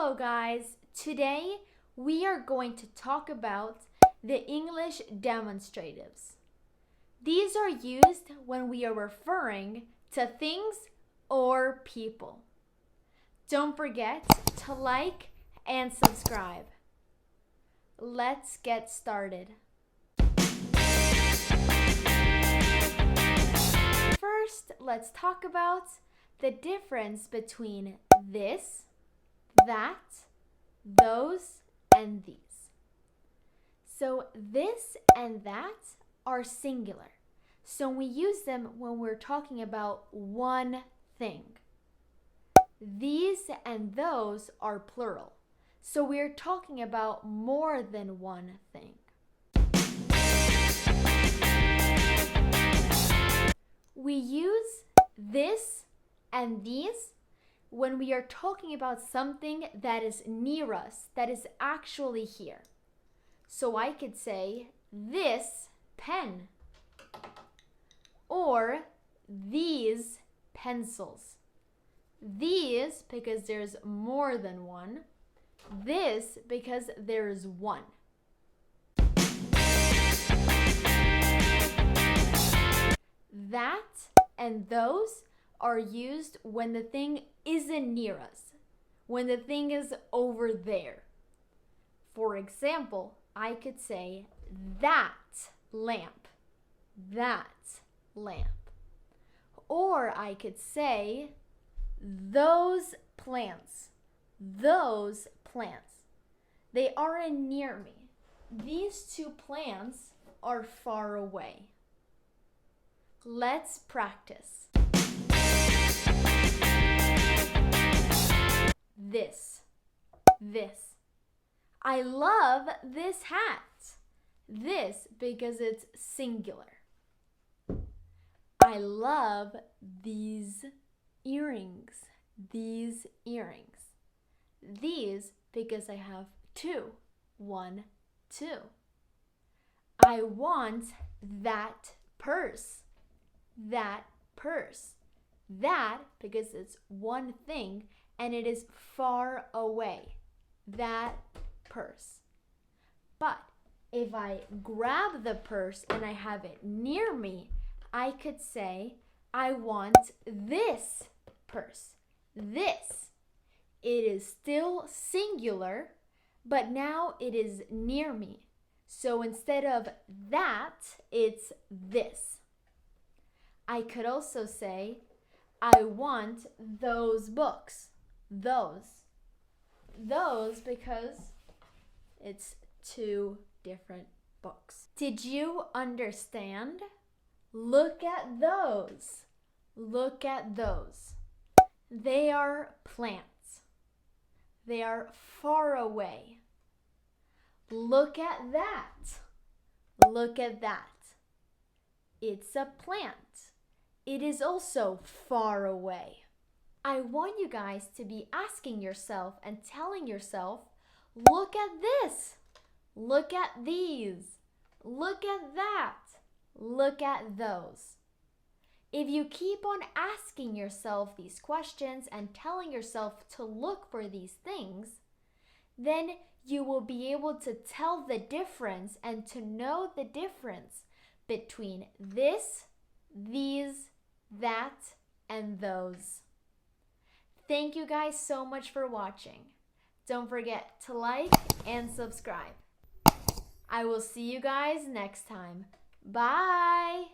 Hello guys! Today we are going to talk about the English demonstratives. These are used when we are referring to things or people. Don't forget to like and subscribe. Let's get started. First, let's talk about the difference between this, that, those, and these. So this and that are singular. So we use them when we're talking about one thing. These and those are plural. So we're talking about more than one thing. We use this and these when we are talking about something that is near us, that is actually here. So I could say this pen or these pencils. These because there's more than one. This because there is one. That and those are used when the thing isn't near us, when the thing is over there. For example, I could say that lamp, that lamp. Or I could say those plants, those plants. They aren't near me. These two plants are far away. Let's practice. This. I love this hat. This because it's singular. I love these earrings. These earrings. These because I have two. 1, 2. I want that purse. That purse. That because it's one thing and it is far away. That purse. But if I grab the purse and I have it near me, I could say, I want this purse. This. It is still singular, but now it is near me. So instead of that, it's this. I could also say, I want those books. Those because it's two different books. Did you understand? Look at those. Look at those. They are plants. They are far away. Look at that. Look at that. It's a plant. It is also far away. I want you guys to be asking yourself and telling yourself, look at this. Look at these. Look at that. Look at those. If you keep on asking yourself these questions and telling yourself to look for these things, then you will be able to tell the difference and to know the difference between this, these, that, and those. Thank you guys so much for watching. Don't forget to like and subscribe. I will see you guys next time. Bye!